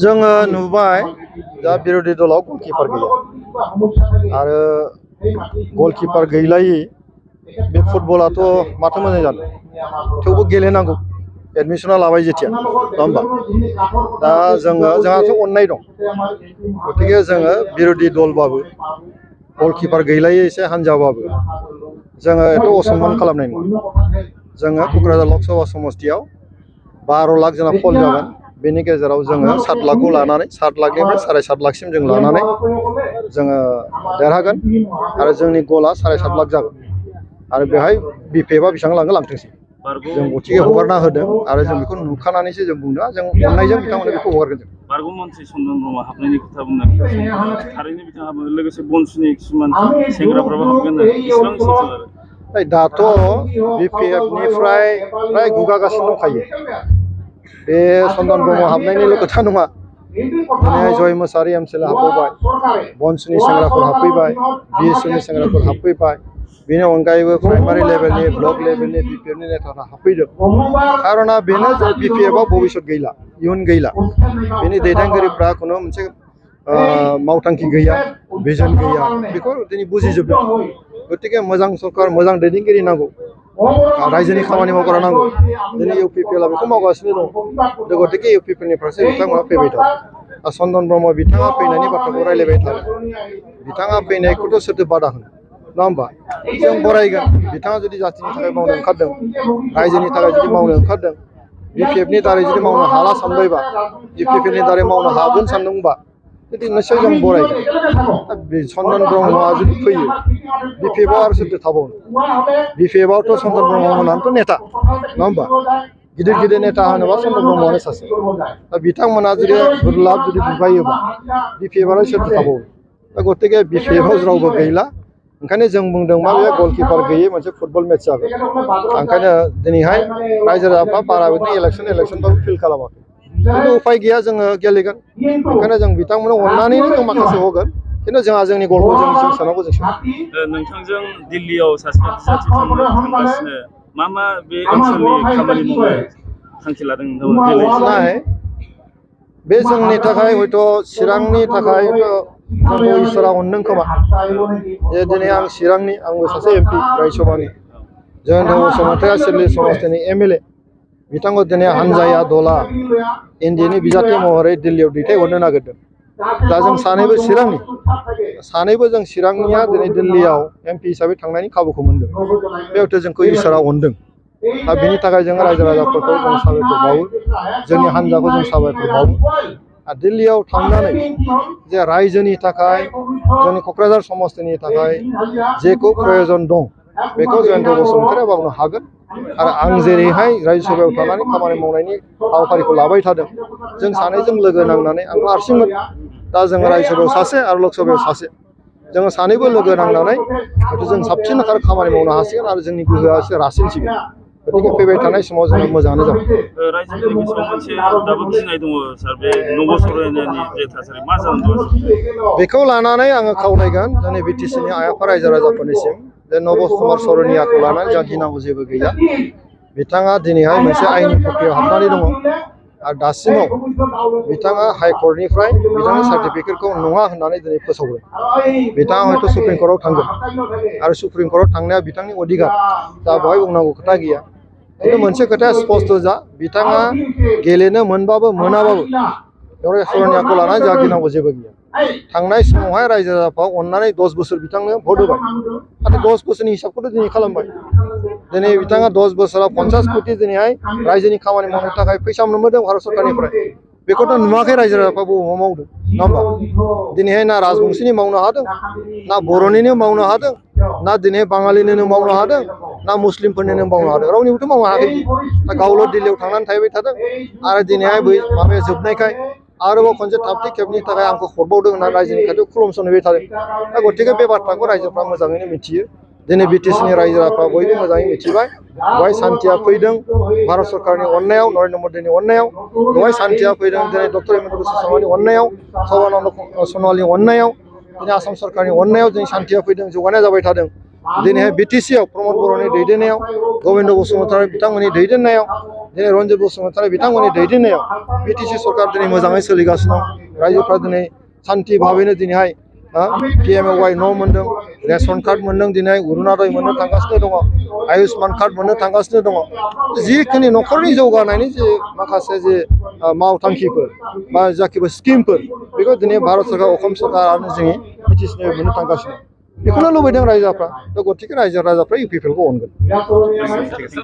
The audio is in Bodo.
जोङो नुबाय दा बिरोधी दलाव गलकिपार गैया आरो गलकिपार गैलायै बे फुटबलाथ' माथो मोजां जानो थेवबो गेलेनांगौ एडमिसना लाबाय जेथिया नङा होमबा दा जोंहाथ' अननाय दं गतिके जोङो बिरोधी दलबाबो गलकिपार गैलायै एसे हानजाबाबो जोङो एथ' असनमान खालामनाय नङा जोङो क'क्राझार लक सभा समस्तियाव 12 लाख जोंना फल जागोन बेनि गेजेराव जोङो 7 लाखखौ लानानै 7 लाखनिफ्राय 7.5 लाखसिम जों लानानै जोङो देरहागोन आरो जोंनि गला 7.5 लाख जागोन आरो बेहाय बिपिएफआ बेसेबां लाङो लांथोंसै जों गतिके हगारना होदों आरो जों बेखौ नुखानानैसो जों बुंदों जों अननायजों बिथांमोननो बेखौ हगारगोन जों बारग' मन्थ्रि चन्दन ब्रह्म हाबनायनि खोथा बुंनाय थारैनो बिथाङाबो लोगोसे बनसुनि किसुमान सेंग्राफ्राबो हाबगोन बेसेबां सैथो आरो दाथ' बिपिएफनिफ्राय फ्राय गुगागासिनो दंखायो बे चन्दन ब्रह्म हाबनायनिल' खोथा नङा दिनै जय मुसाहारि एमसिएलए हाबफैबाय बनसुनि सेंग्राफोर हाबफैबाय बिएसएफनि सेंग्राफोर हाबफैबाय बेनि अनगायैबो प्राइमारि लेभेलनि ब्लक लेभेलनि बिपिएफनि नेताफ्रा हाबफैदों खारना बेनो जे बिपिएफआव भबिष्यत गैला इयुन गैला बेनि दैदेनगिरिफ्रा खुनु मोनसे मावथांखि गैया भिजन गैया बेखौ दिनै बुजिजोबदों गतिके मोजां सरकार मोजां दैदेनगिरि नांगौ रायजोनि खामानि मावग्रा नांगौ दिनै इउपिपिएलआ बेखौ मावगासिनो दं गतिके इउपिपिएलनि फारसे बिथांमोना फैबाय थादों चन्दन ब्रह्म बिथाङा फैनायनि बाथ्राखौ रायलायबाय थादों बिथाङा फैनायखौथ' सोरथो बादा होनो नङा होमबा जों बरायगोन बिथाङा जुदि जातिनि थाखाय मावनो ओंखारदों रायजोनि थाखाय जुदि मावनो ओंखारदों बिपिएफनि दारै जुदि मावनो हाला सानबायबा इउपिपिएलनि दारै मावनो हागोन सानदोंबा जुदि निस्सय जों बरायगोन चन्दन ब्रह्मआ जुदि फैयो बिपिएफआव आरो सोरथो थाबावनो बिपिएफआवथ' चन्दन ब्रह्ममोनानोथ' नेता नङा होमबा गिदिर गिदिर नेता होनोबा चन्दन ब्रह्मआनो सासे दा बिथांमोना जुदि गुरलाब जुदि बिबायोबा बिपिएफआनो सोरथो थाबावो दा गतिके बिपिएफआव रावबो गैला ओंखायनो जों बुंदों मा बे गलकिपार गैयै मोनसे फुटबल मेच जागोन ओंखायनो दिनैहाय रायजो राजाफ्रा बारा बिदिनो इलेक्सनबाबो फिल खालामाखै खिन्थु उफाय गैया जोङो गेलेगोन ओंखायनो जों बिथांमोननो अननानैनो जों माखासे होगोन खिन्थु जोंहा जोंनि गलखौ जों सोनांगौ जों नोंथांजों दिल्लीयाव सासे बिजाथि थांगासिनो मा बे ओनसोलनि खामानि मावनो थांखि लादों नोंथांमोना बे जोंनि थाखाय हयथ' चिरांनि थाखाय जोंखौ इसोरा अनदों खोमा जे दिनै आं चिरांनि आंबो सासे एमपि रायजोसभानि जयन्त बसुमतारिया सिडली समस्तिनि एमएलए बिथांखौ दिनै हानजाया दला इन्डियानि बिजाथि महरै दिल्लीयाव दैथायहरनो नागिरदों दा जों सानैबो चिरांनिया दिनै दिल्लीयाव एमपि हिसाबै थांनायनि खाबुखौ मोनदों बेयावथ' जोंखौ इसोरा अनदों दा बेनि थाखाय जों रायजो राजाफोरखौ जों साबायखर बावो जोंनि हानजाखौ जों साबायखर बावो दिल्लीयाव थांनानै जे रायजोनि थाखाय जोंनि क'क्राझार समस्तिनि थाखाय जेखौ प्रयजन दं बेखौ जयन्त बसुमतारिया मावनो हागोन आरो आं जेरैहाय रायजो सभायाव थानानै खामानि मावनायनि हाबाफारिखौ लाबाय थादों जों सानैजों लोगो नांनानै आंथ' हारसिंमोन दा जोङो रायजो सभायाव सासे आरो लक सभायाव सासे जोङो सानैबो लोगो नांनानै हयथ' जों साबसिन खामानि मावनो हासिगोन आरो जोंनि गोहोआ एसे रासिनसिगोन गतिके फैबाय थानाय समाव जोङो मोजाङानो जागोन रायजोफोरनि गोसोआव मोनसे दाबो गिनाय दङ सार बे नबसरनायनि जे थासारि मा जानानै दं बेखौ लानानै आङो खावलायगोन जोंनि बिटिसिनि आइ आफा रायजो राजाफोरनिसिम जे नब कुमार सरनियाखौ लानानै जोंहा गिनांगौ जेबो गैया बिथाङा दिनैहाय मोनसे आइननि प्रक्रियायाव हाबनानै दङ आरो दासिमाव बिथाङा हाइकर्टनिफ्राय बिथांनि सार्टिफिकेटखौ नङा होननानै दिनै फोसावदों बिथाङा हयथ' सुप्रिम कर्टआव थांगोन आरो सुप्रिम कर्टआव थांनाया बिथांनि अधिकार दा बेवहाय बुंनांगौ खोथा गैया खिन्थु मोनसे खोथाया स्पष्ट जा बिथाङा गेलेनो मोनबाबो मोनाबाबो बेवहाय सरनियाखौ लानानै जोंहा गिनांगौ जेबो गैया थांनाय समावहाय रायजो राजाफ्रा अननानै 10 बोसोर बिथांनो भट होबाय नाथाय 10 बोसोरनि हिसाबखौथ' दिनै खालामबाय दिनै बिथाङा 10 बोसोराव 50 कोटि दिनैहाय रायजोनि खामानि मावनो थाखाय फैसा मोनबोदों भारत सरकारनिफ्राय बेखौथ' नुवाखै रायजो राजाफ्रा बबाव मावदों नङा होमबा दिनैहाय ना राजबंशीनि मावनो हादों ना बर'निनो मावनो हादों ना दिनै बाङालिनिनो मावनो हादों ना मुस्लिमफोरनिनो मावनो हादों रावनिबोथ' मावनो हायाखै दा गावल' दिल्लीयाव थांनानै थाहैबाय थादों आरो दिनैहाय बै माबाया जोबनायखाय आरोबाव खनसे थामथि खेबनि थाखाय आंखौ हरबावदों होननानै रायजोनि खाथियाव खुलुमसनहैबाय थादों दा गतिके बे बाथ्राखौ रायजोफ्रा मोजाङैनो मिथियो दिनै बिटिसिनि रायजो राजाफ्रा बयबो मोजाङै मिथिबाय बेवहाय सान्थिया फैदों भारत सरकारनि अननायाव नरेन्द्र मदिनि अननायाव बेवहाय सान्थिया फैदों दिनै डक्टर हिमन्त बिश्व शर्मानि अननायाव सर्बानन्द सन'वालनि अननायाव दिनै आसाम सरकारनि अननायाव दिनै सान्थिया फैदों जौगानाय जाबाय थादों दिनैहाय बिटिसिआव प्रमद बर'नि दैदेननायाव गबिन्द बसुमतारी बिथांमोननि दैदेननायाव दिनै रन्जित बसुमतारी बिथांमोननि दैदेननायाव बिटिसि सरकार दिनै मोजाङै सोलिगासिनो दं रायजोफ्रा दिनै सान्थि भाबैनो दिनैहाय PMAY न' मोन्दों रेशन कार्ड मोन्दों दिनै अरुणोदय मोननो थांगासिनो दङ आयुष्मान कार्ड मोननो थांगासिनो दङ जिखिनि न'खरनि जौगानायनि जे माखासे जे मावथांखिफोर बा जाखिबो स्किमफोर बेखौ दिनै भारत सरकार असम सरकार आरो जोंनि बिटिसिनो मोननो थांगासिनो बेखौनो लुबैदों रायजोफ्रा गतिके रायजोफ्रा UPPLखौ अनगोन ঠিক আছে